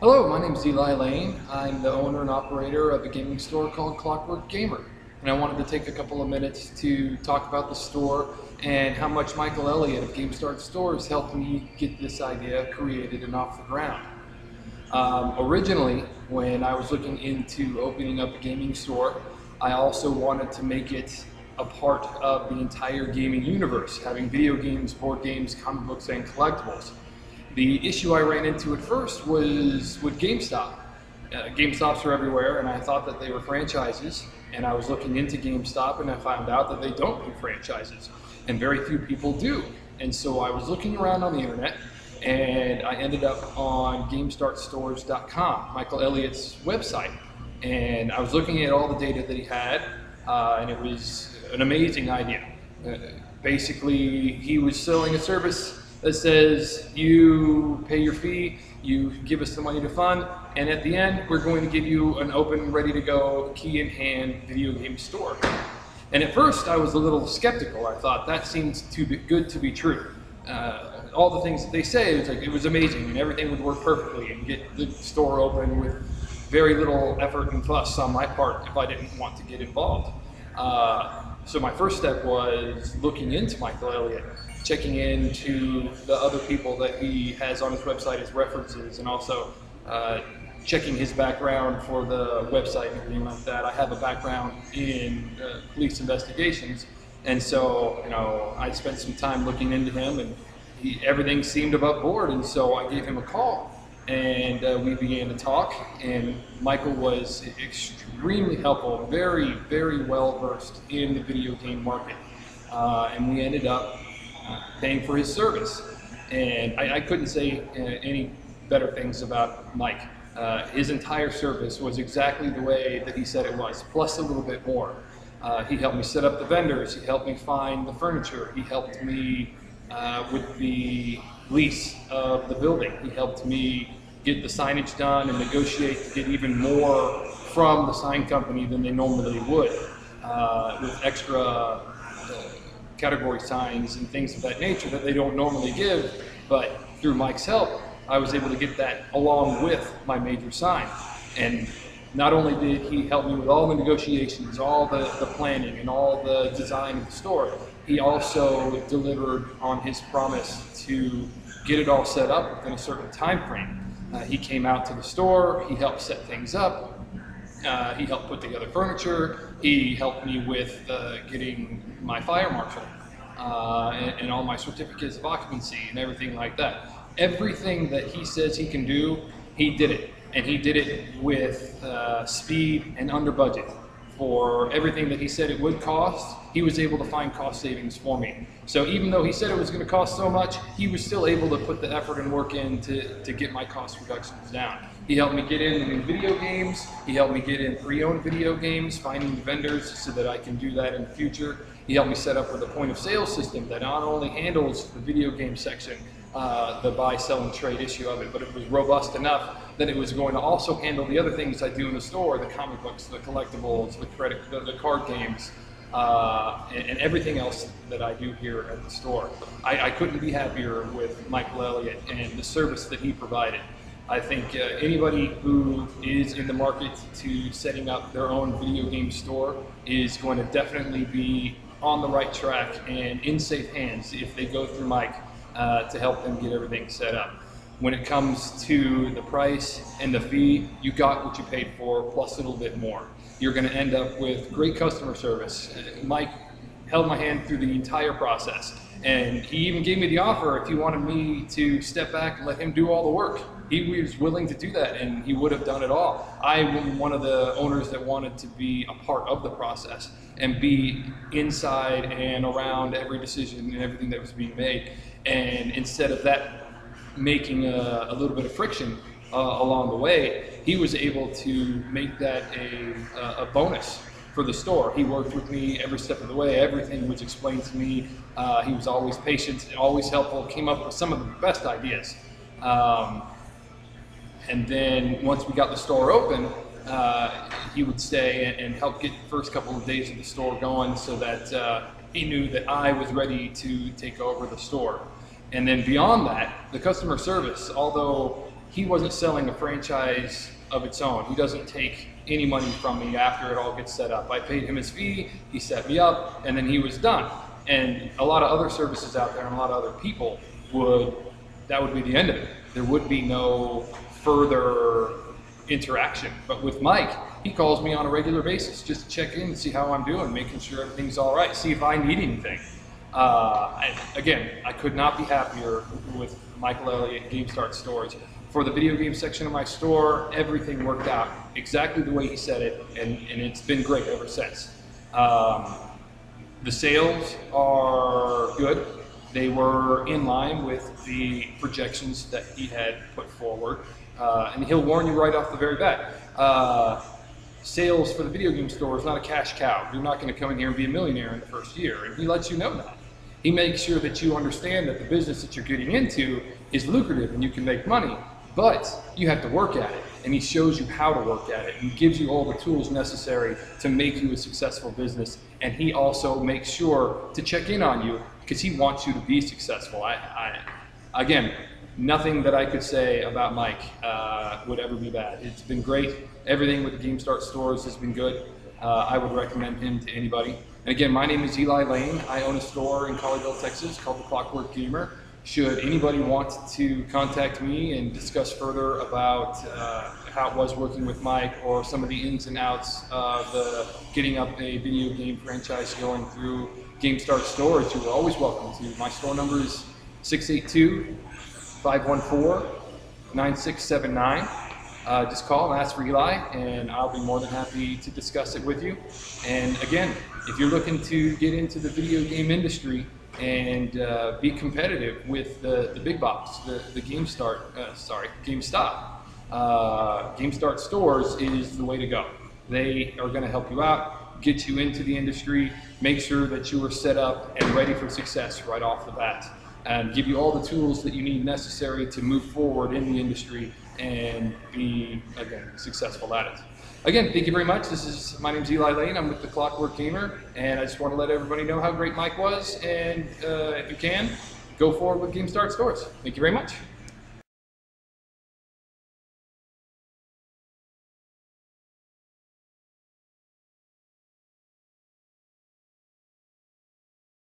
Hello, my name is Eli Lane. I'm the owner and operator of a gaming store called Clockwork Gamer. And I wanted to take a couple of minutes to talk about the store and how much Michael Elliott of GameStart Stores helped me get this idea created and off the ground. Originally, when I was looking into opening up a gaming store, I also wanted to make it a part of the entire gaming universe, having video games, board games, comic books, and collectibles. The issue I ran into at first was with GameStop. GameStops are everywhere, and I thought that they were franchises, and I was looking into GameStop and I found out that they don't do franchises, and very few people do. And so I was looking around on the internet, and I ended up on GameStartStores.com, Michael Elliott's website, and I was looking at all the data that he had, and it was an amazing idea. Basically, he was selling a service that says you pay your fee, you give us the money to fund, and at the end, we're going to give you an open, ready to go, key in hand video game store. And at first, I was a little skeptical. I thought that seems too good to be true. All the things that they say, it was amazing, and everything would work perfectly, and get the store open with very little effort and fuss on my part if I didn't want to get involved. So my first step was looking into Michael Elliott, checking into the other people that he has on his website as references, and also checking his background for the website and everything like that. I have a background in police investigations, and so I spent some time looking into him, and everything seemed above board, and so I gave him a call, and we began to talk, and Michael was extremely helpful, very, very well versed in the video game market, and we ended up paying for his service. And I couldn't say any better things about Mike. His entire service was exactly the way that he said it was, plus a little bit more. He helped me set up the vendors, he helped me find the furniture, he helped me with the lease of the building, he helped me get the signage done and negotiate to get even more from the sign company than they normally would, with extra category signs and things of that nature that they don't normally give. But through Mike's help, I was able to get that along with my major sign. And not only did he help me with all the negotiations, all the planning, and all the design of the store, he also delivered on his promise to get it all set up within a certain time frame. He came out to the store, he helped set things up, he helped put together furniture, he helped me with getting my fire marshal and all my certificates of occupancy and everything like that. Everything that he says he can do, he did it. And he did it with speed and under budget. For everything that he said it would cost, he was able to find cost savings for me. So even though he said it was going to cost so much, he was still able to put the effort and work in to get my cost reductions down. He helped me get in video games, he helped me get in pre-owned video games, finding vendors so that I can do that in the future. He helped me set up with a point of sale system that not only handles the video game section, the buy, sell, and trade issue of it, but it was robust enough that it was going to also handle the other things I do in the store, the comic books, the collectibles, the card games, and everything else that I do here at the store. I couldn't be happier with Michael Elliott and the service that he provided. I think anybody who is in the market to setting up their own video game store is going to definitely be on the right track and in safe hands if they go through Mike to help them get everything set up. When it comes to the price and the fee, you got what you paid for plus a little bit more. You're going to end up with great customer service. Mike held my hand through the entire process, and he even gave me the offer if he wanted me to step back and let him do all the work. He was willing to do that, and he would have done it all. I am one of the owners that wanted to be a part of the process and be inside and around every decision and everything that was being made. And instead of that making a little bit of friction along the way, he was able to make that a bonus for the store. He worked with me every step of the way. Everything was explained to me. He was always patient, always helpful, came up with some of the best ideas. And then once we got the store open, he would stay and help get the first couple of days of the store going so that he knew that I was ready to take over the store. And then beyond that, the customer service, although he wasn't selling a franchise of its own. He doesn't take any money from me after it all gets set up. I paid him his fee, he set me up, and then he was done. And a lot of other services out there and a lot of other people that would be the end of it. There would be no further interaction. But with Mike, he calls me on a regular basis just to check in and see how I'm doing, making sure everything's all right, see if I need anything. Again, I could not be happier with Michael Elliott GameStart Stores. For the video game section of my store, everything worked out exactly the way he said it, and it's been great ever since. The sales are good. They were in line with the projections that he had put forward. And he'll warn you right off the very bat. Sales for the video game store is not a cash cow. You're not going to come in here and be a millionaire in the first year, and he lets you know that. He makes sure that you understand that the business that you're getting into is lucrative and you can make money, but you have to work at it. And he shows you how to work at it and gives you all the tools necessary to make you a successful business. And he also makes sure to check in on you because he wants you to be successful. Again, nothing that I could say about Mike would ever be bad. It's been great. Everything with the GameStart Stores has been good. I would recommend him to anybody. And again, my name is Eli Lane. I own a store in Colleyville, Texas called the Clockwork Gamer. Should anybody want to contact me and discuss further about how it was working with Mike or some of the ins and outs of getting up a video game franchise going through GameStart Stores, you're always welcome to. My store number is 682-514-9679. Just call and ask for Eli, and I'll be more than happy to discuss it with you. And again, if you're looking to get into the video game industry and be competitive with the big box, the GameStop. GameStart Stores is the way to go. They are going to help you out, get you into the industry, make sure that you are set up and ready for success right off the bat, and give you all the tools that you need necessary to move forward in the industry and be, again, successful at it. Again, thank you very much. My name's Eli Lane. I'm with the Clockwork Gamer, and I just want to let everybody know how great Mike was, and if you can, go forward with GameStart Stores. Thank you very much.